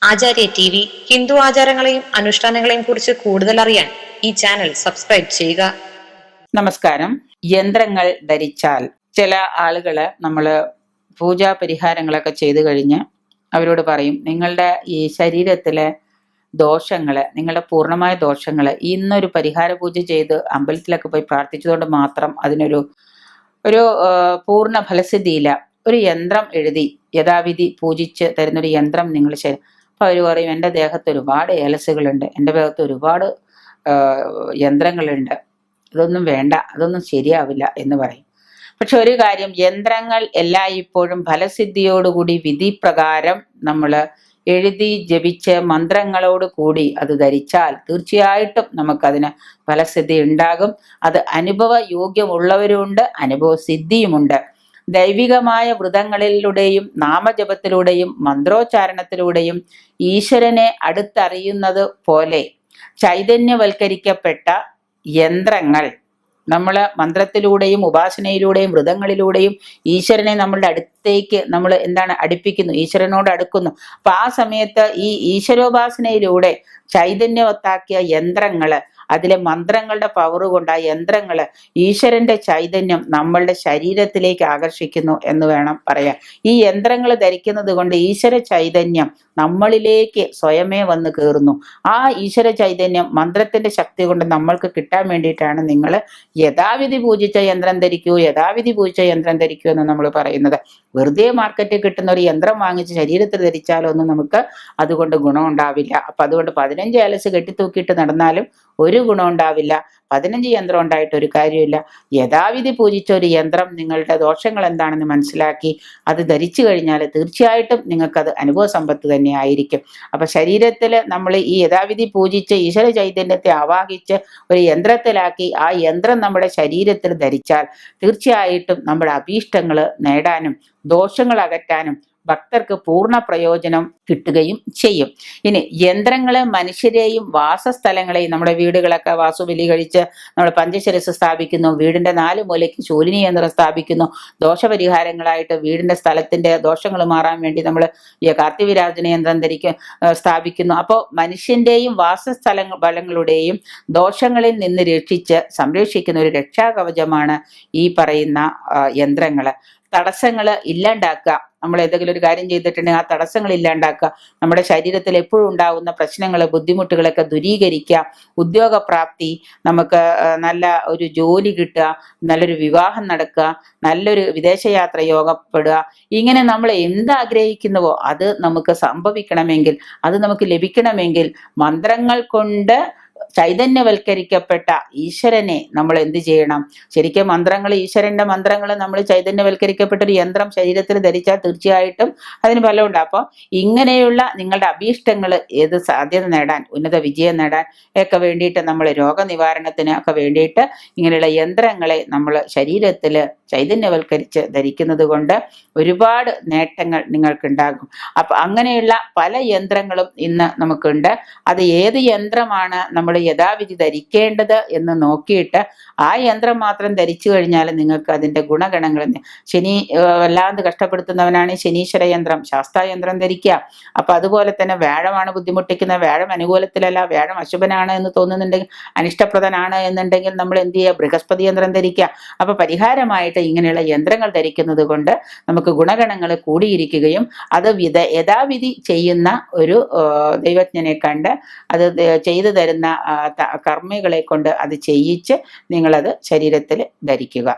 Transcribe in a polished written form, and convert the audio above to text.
ആചാര്യ T V Hindu ആചാരങ്ങളെയും അനുഷ്ഠാനങ്ങളെയും കുറിച്ച് കൂടുതൽ അറിയാൻ ഈ ചാനൽ സബ്സ്ക്രൈബ് ചെയ്യുക. നമസ്കാരം. യന്ത്രങ്ങൾ ധരിച്ചാൽ ചില ആളുകള് നമ്മള് പൂജാ പരിഹാരങ്ങളൊക്കെ ചെയ്തു കഴിഞ്ഞ് അവരോട് പറയും, നിങ്ങളുടെ ഈ ശരീരത്തിലെ ദോഷങ്ങള്, നിങ്ങളുടെ പൂർണ്ണമായ ദോഷങ്ങള് ഇന്നൊരു പരിഹാര പൂജ ചെയ്ത് അമ്പലത്തിലൊക്കെ പോയി പ്രാർത്ഥിച്ചതുകൊണ്ട് മാത്രം അതിനൊരു പൂർണ്ണ ഫലസിദ്ധിയില്ല. ഒരു യന്ത്രം എഴുതി യഥാവിധി പൂജിച്ച് തരുന്നൊരു യന്ത്രം നിങ്ങൾ അപ്പൊ അവർ പറയും, എൻ്റെ ദേഹത്ത് ഒരുപാട് ഏലസുകളുണ്ട്, എൻ്റെ ദേഹത്ത് ഒരുപാട് യന്ത്രങ്ങളുണ്ട്, ഇതൊന്നും വേണ്ട, അതൊന്നും ശരിയാവില്ല എന്ന് പറയും. പക്ഷെ ഒരു കാര്യം, യന്ത്രങ്ങൾ എല്ലായ്പ്പോഴും ഫലസിദ്ധിയോടുകൂടി വിധി പ്രകാരം നമ്മൾ എഴുതി ജപിച്ച് മന്ത്രങ്ങളോട് കൂടി അത് ധരിച്ചാൽ തീർച്ചയായിട്ടും നമുക്കതിന് ഫലസിദ്ധി ഉണ്ടാകും. അത് അനുഭവ യോഗ്യമുള്ളവരുമുണ്ട്, അനുഭവ സിദ്ധിയുമുണ്ട്. ദൈവികമായ വ്രതങ്ങളിലൂടെയും നാമജപത്തിലൂടെയും മന്ത്രോച്ചാരണത്തിലൂടെയും ഈശ്വരനെ അടുത്തറിയുന്നത് പോലെ ചൈതന്യവൽക്കരിക്കപ്പെട്ട യന്ത്രങ്ങൾ നമ്മൾ മന്ത്രത്തിലൂടെയും ഉപാസനയിലൂടെയും വ്രതങ്ങളിലൂടെയും ഈശ്വരനെ നമ്മളുടെ അടുത്തേക്ക് നമ്മൾ അടുപ്പിക്കുന്നു, ഈശ്വരനോട് അടുക്കുന്നു. അപ്പൊ ആ സമയത്ത് ഈ ഈശ്വരോപാസനയിലൂടെ ചൈതന്യവത്താക്കിയ യന്ത്രങ്ങള്, അതിലെ മന്ത്രങ്ങളുടെ പവർ കൊണ്ട് ആ യന്ത്രങ്ങള് ഈശ്വരന്റെ ചൈതന്യം നമ്മളുടെ ശരീരത്തിലേക്ക് ആകർഷിക്കുന്നു എന്ന് വേണം പറയാൻ. ഈ യന്ത്രങ്ങൾ ധരിക്കുന്നത് കൊണ്ട് ഈശ്വര ചൈതന്യം നമ്മളിലേക്ക് സ്വയമേ വന്ന് കയറുന്നു. ആ ഈശ്വര ചൈതന്യം മന്ത്രത്തിന്റെ ശക്തി കൊണ്ട് നമ്മൾക്ക് കിട്ടാൻ വേണ്ടിയിട്ടാണ് നിങ്ങൾ യഥാവിധി പൂജിച്ച യന്ത്രം ധരിക്കൂ, യഥാവിധി പൂജിച്ച യന്ത്രം ധരിക്കൂ എന്ന് നമ്മൾ പറയുന്നത്. വെറുതെ മാർക്കറ്റിൽ കിട്ടുന്ന ഒരു യന്ത്രം വാങ്ങിച്ച് ശരീരത്തിൽ ധരിച്ചാലൊന്നും നമുക്ക് അതുകൊണ്ട് ഗുണം ഉണ്ടാവില്ല. അപ്പൊ അതുകൊണ്ട് 15 ഏലസ് കെട്ടിത്തൂക്കിയിട്ട് നടന്നാലും ഒരു ഗുണം ഉണ്ടാവില്ല. 15 യന്ത്രം ഉണ്ടായിട്ട് ഒരു കാര്യമില്ല. യഥാവിധി പൂജിച്ച ഒരു യന്ത്രം നിങ്ങളുടെ ദോഷങ്ങൾ എന്താണെന്ന് മനസ്സിലാക്കി അത് ധരിച്ചു കഴിഞ്ഞാൽ തീർച്ചയായിട്ടും നിങ്ങൾക്കത് അനുഭവ സമ്പത്ത് തന്നെ ആയിരിക്കും. അപ്പൊ ശരീരത്തിൽ നമ്മൾ ഈ യഥാവിധി പൂജിച്ച് ഈശ്വര ചൈതന്യത്തെ ആവാഹിച്ച് ഒരു യന്ത്രത്തിലാക്കി ആ യന്ത്രം നമ്മുടെ ശരീരത്തിൽ ധരിച്ചാൽ തീർച്ചയായിട്ടും നമ്മുടെ അഭീഷ്ടങ്ങൾ നേടാനും ദോഷങ്ങൾ അകറ്റാനും ഭക്തർക്ക് പൂർണ്ണ പ്രയോജനം കിട്ടുകയും ചെയ്യും. ഇനി യന്ത്രങ്ങള് മനുഷ്യരെയും വാസസ്ഥലങ്ങളെയും, നമ്മുടെ വീടുകളൊക്കെ വാസുബലി കഴിച്ച് നമ്മൾ പഞ്ചശിരസ് സ്ഥാപിക്കുന്നു, വീടിന്റെ 4 മൂലയ്ക്ക് ശൂലിനി യന്ത്രം സ്ഥാപിക്കുന്നു, ദോഷപരിഹാരങ്ങളായിട്ട് വീടിന്റെ സ്ഥലത്തിന്റെ ദോഷങ്ങൾ മാറാൻ വേണ്ടി നമ്മൾ ഈ കാർത്തിവിരാജന യന്ത്രം സ്ഥാപിക്കുന്നു. അപ്പോൾ മനുഷ്യന്റെയും വാസസ്ഥലങ്ങളുടെയും ദോഷങ്ങളിൽ നിന്ന് രക്ഷിച്ച് സംരക്ഷിക്കുന്ന ഒരു രക്ഷാകവചമാണ് ഈ പറയുന്ന യന്ത്രങ്ങള്. തടസ്സങ്ങൾ ഇല്ലാണ്ടാക്കുക. നമ്മൾ ഏതെങ്കിലും ഒരു കാര്യം ചെയ്തിട്ടുണ്ടെങ്കിൽ ആ തടസ്സങ്ങൾ ഇല്ലാണ്ടാക്കുക. നമ്മുടെ ശരീരത്തിൽ എപ്പോഴും ഉണ്ടാകുന്ന പ്രശ്നങ്ങൾ, ബുദ്ധിമുട്ടുകളൊക്കെ ദൂരീകരിക്കുക. ഉദ്യോഗപ്രാപ്തി, നമുക്ക് നല്ല ഒരു ജോലി കിട്ടുക, നല്ലൊരു വിവാഹം നടക്കുക, നല്ലൊരു വിദേശയാത്ര യോഗപ്പെടുക. ഇങ്ങനെ നമ്മൾ എന്താഗ്രഹിക്കുന്നുവോ അത് നമുക്ക് സംഭവിക്കണമെങ്കിൽ, അത് നമുക്ക് ലഭിക്കണമെങ്കിൽ മന്ത്രങ്ങൾ കൊണ്ട് ചൈതന്യവൽക്കരിക്കപ്പെട്ട ഈശ്വരനെ നമ്മൾ എന്ത് ചെയ്യണം? ശരിക്കും മന്ത്രങ്ങൾ, ഈശ്വരന്റെ മന്ത്രങ്ങൾ നമ്മൾ ചൈതന്യവൽക്കരിക്കപ്പെട്ട ഒരു യന്ത്രം ശരീരത്തിൽ ധരിച്ചാൽ തീർച്ചയായിട്ടും അതിന് ഫലമുണ്ട്. അപ്പോൾ ഇങ്ങനെയുള്ള നിങ്ങളുടെ അഭീഷ്ടങ്ങൾ ഏത് സാധ്യത നേടാൻ, ഉന്നത വിജയം നേടാൻ ഒക്കെ വേണ്ടിയിട്ട്, നമ്മൾ രോഗനിവാരണത്തിന് ഒക്കെ വേണ്ടിയിട്ട് ഇങ്ങനെയുള്ള യന്ത്രങ്ങളെ നമ്മൾ ശരീരത്തിൽ ചൈതന്യവൽക്കരിച്ച് ധരിക്കുന്നത് കൊണ്ട് ഒരുപാട് നേട്ടങ്ങൾ നിങ്ങൾക്കുണ്ടാകും. അപ്പൊ അങ്ങനെയുള്ള പല യന്ത്രങ്ങളും ഇന്ന് നമുക്കുണ്ട്. അത് ഏത് യന്ത്രമാണ് നമ്മൾ യഥാവിധി ധരിക്കേണ്ടത് എന്ന് നോക്കിയിട്ട് ആ യന്ത്രം മാത്രം ധരിച്ചു കഴിഞ്ഞാൽ നിങ്ങൾക്ക് അതിന്റെ ഗുണഗണങ്ങൾ, ശനി വല്ലാതെ കഷ്ടപ്പെടുത്തുന്നവനാണ് ശനീശ്വര യന്ത്രം, ശാസ്തായന്ത്രം ധരിക്കുക. അപ്പൊ അതുപോലെ തന്നെ വ്യാഴമാണ് ബുദ്ധിമുട്ടിക്കുന്ന, വ്യാഴം അനുകൂലത്തിലല്ല, വ്യാഴം അശുഭനാണ് എന്ന് തോന്നുന്നുണ്ടെങ്കിൽ, അനിഷ്ടപ്രദനാണ് എന്നുണ്ടെങ്കിൽ നമ്മൾ എന്ത് ചെയ്യുക? ബൃഹസ്പതി യന്ത്രം ധരിക്കുക. അപ്പൊ പരിഹാരമായിട്ട് ഇങ്ങനെയുള്ള യന്ത്രങ്ങൾ ധരിക്കുന്നത് കൊണ്ട് നമുക്ക് ഗുണഗണങ്ങൾ കൂടിയിരിക്കുകയും അത് യഥാവിധി ചെയ്യുന്ന ഒരു ദൈവജ്ഞനെ കണ്ട് അത് ചെയ്തു തരുന്ന കർമ്മികളെ കൊണ്ട് അത് ചെയ്യിച്ച് നിങ്ങളത് ശരീരത്തിൽ ധരിക്കുക.